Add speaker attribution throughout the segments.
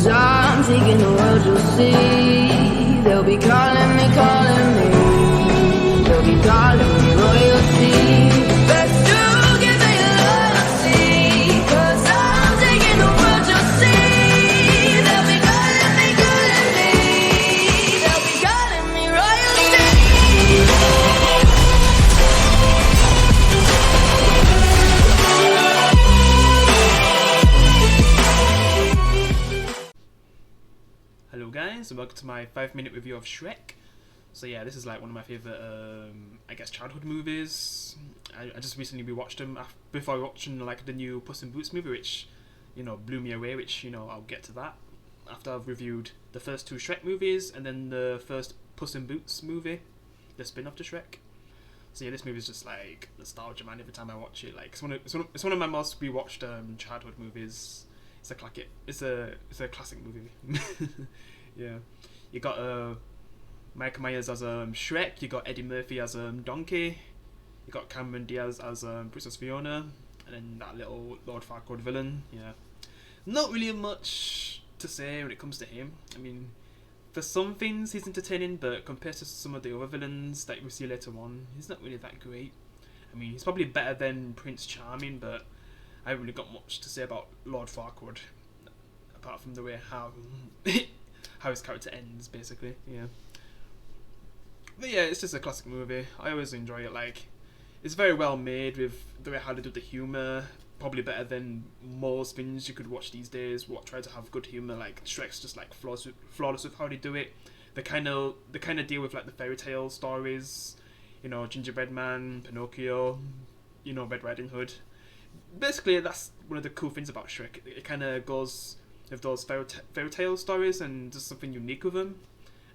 Speaker 1: 'Cause I'm taking the world, you'll see. They'll be calling me, calling me. They'll be calling me royalty. Best to give me loyalty. 'Cause I'm taking the world, you'll see. They'll be calling me, calling me. They'll be calling me royalty.
Speaker 2: Hello guys, and welcome to my 5-minute review of Shrek. So yeah, this is like one of my favourite, I guess, childhood movies. I just recently rewatched them before watching like the new Puss in Boots movie, which, you know, blew me away, which, you know, I'll get to that after I've reviewed the first two Shrek movies and then the first Puss in Boots movie, the spin-off to Shrek. So yeah, this movie is just like nostalgia, man. Every time I watch it, like it's one of my most rewatched childhood movies. It's a classic. It's a classic movie. Yeah, you got Michael Myers as Shrek. You got Eddie Murphy as Donkey. You got Cameron Diaz as Princess Fiona, and then that little Lord Farquaad villain. Yeah, not really much to say when it comes to him. I mean, for some things he's entertaining, but compared to some of the other villains that we see later on, he's not really that great. I mean, he's probably better than Prince Charming, but I haven't really got much to say about Lord Farquaad, apart from the way how how his character ends, basically. Yeah. But yeah, it's just a classic movie. I always enjoy it. Like, it's very well made with the way how they do the humour. Probably better than most things you could watch these days. What try to have good humour. Like Shrek's just like flawless with how they do it. They kind of deal with like the fairy tale stories. You know, Gingerbread Man, Pinocchio. You know, Red Riding Hood. Basically, that's one of the cool things about Shrek. It kind of goes with those fairy tale stories and does something unique with them.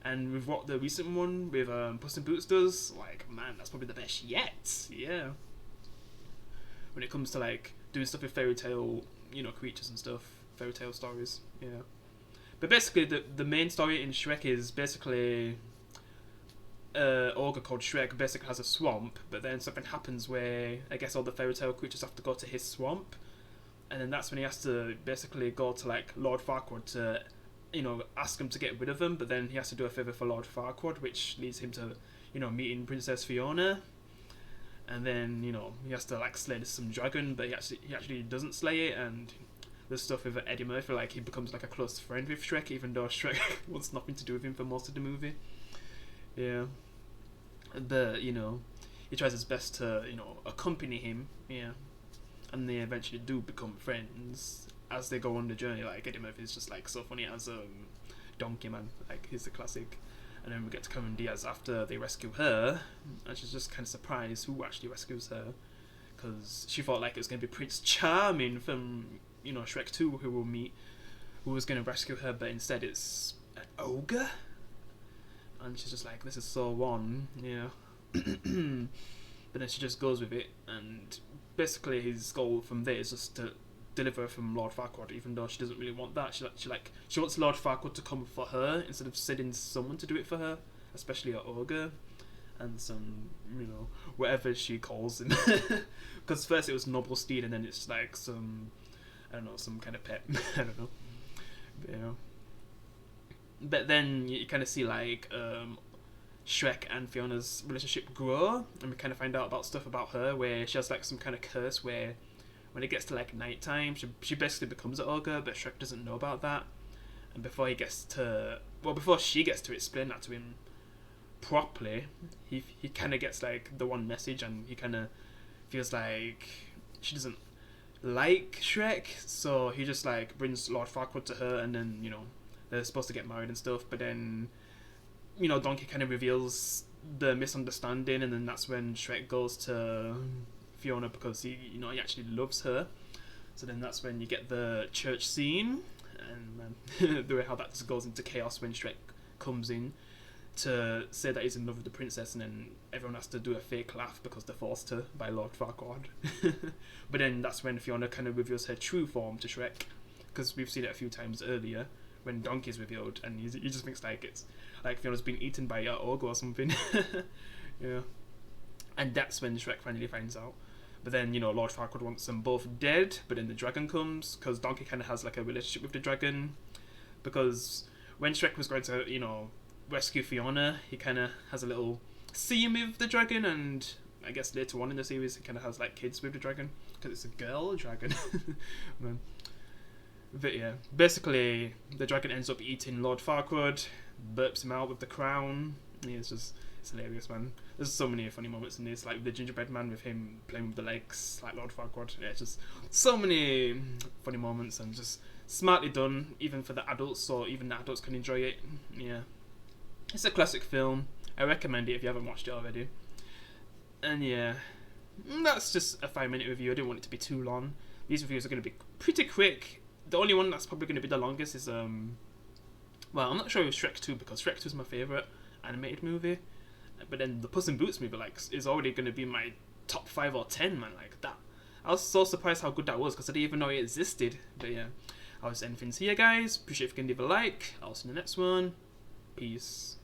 Speaker 2: And with what the recent one with Puss in Boots does, like, man, that's probably the best yet. Yeah. When it comes to like doing stuff with fairy tale, you know, creatures and stuff, fairy tale stories. Yeah. But basically, the main story in Shrek is basically ogre called Shrek basically has a swamp, but then something happens where I guess all the fairy tale creatures have to go to his swamp, and then that's when he has to basically go to like Lord Farquaad to, you know, ask him to get rid of him, but then he has to do a favour for Lord Farquaad, which leads him to, you know, meeting Princess Fiona, and then, you know, he has to like slay some dragon, but he actually doesn't slay it, and there's stuff with Eddie Murphy, like he becomes like a close friend with Shrek, even though Shrek wants nothing to do with him for most of the movie. Yeah. But, you know, he tries his best to, you know, accompany him, yeah, and they eventually do become friends as they go on the journey. Like, Eddie Murphy is just, like, so funny as Donkey Man, like, he's the classic. And then we get to Cameron Diaz after they rescue her, and she's just kind of surprised who actually rescues her, because she thought, like, it was going to be Prince Charming from, you know, Shrek 2 who we'll meet, who was going to rescue her, but instead it's an ogre? And she's just like, this is so one, yeah. But then she just goes with it, and basically his goal from there is just to deliver from Lord Farquaad, even though she doesn't really want that. She wants Lord Farquaad to come for her instead of sending someone to do it for her, especially an ogre and some, you know, whatever she calls him. Because first it was Noble Steed, and then it's like some, I don't know, some kind of pet. I don't know. But, you know. But then you kind of see like Shrek and Fiona's relationship grow, and we kind of find out about stuff about her where she has like some kind of curse where when it gets to like night time, she basically becomes an ogre, but Shrek doesn't know about that. And before she gets to explain that to him properly, he kind of gets like the one message, and he kind of feels like she doesn't like Shrek, so he just like brings Lord Farquaad to her, and then, you know, they're supposed to get married and stuff, but then, you know, Donkey kind of reveals the misunderstanding, and then that's when Shrek goes to Fiona because he actually loves her. So then that's when you get the church scene, and the way how that just goes into chaos when Shrek comes in to say that he's in love with the princess, and then everyone has to do a fake laugh because they're forced to by Lord Farquaad. But then that's when Fiona kind of reveals her true form to Shrek, because we've seen it a few times earlier when Donkey's revealed, and he just thinks like it's like Fiona's been eaten by an ogre or something. Yeah. And that's when Shrek finally finds out. But then, you know, Lord Farquaad wants them both dead, but then the dragon comes, because Donkey kind of has like a relationship with the dragon, because when Shrek was going to, rescue Fiona, he kind of has a little scene with the dragon, and I guess later on in the series, he kind of has like kids with the dragon because it's a girl dragon. But yeah, basically the dragon ends up eating Lord Farquaad, burps him out with the crown. Yeah, it's hilarious, man. There's so many funny moments in this, like the gingerbread man with him playing with the legs, like Lord Farquaad. Yeah, it's just so many funny moments and just smartly done, even for the adults, so even the adults can enjoy it. Yeah, it's a classic film. I recommend it if you haven't watched it already. And yeah, that's just a 5-minute review. I didn't want it to be too long. These reviews are going to be pretty quick. The only one that's probably going to be the longest is well, I'm not sure if Shrek 2, because Shrek 2 is my favourite animated movie. But then the Puss in Boots movie is already going to be my top 5 or 10, man. Like that, I was so surprised how good that was because I didn't even know it existed. But yeah, I was ending things here, guys. Appreciate if you can leave a like. I'll see you in the next one. Peace.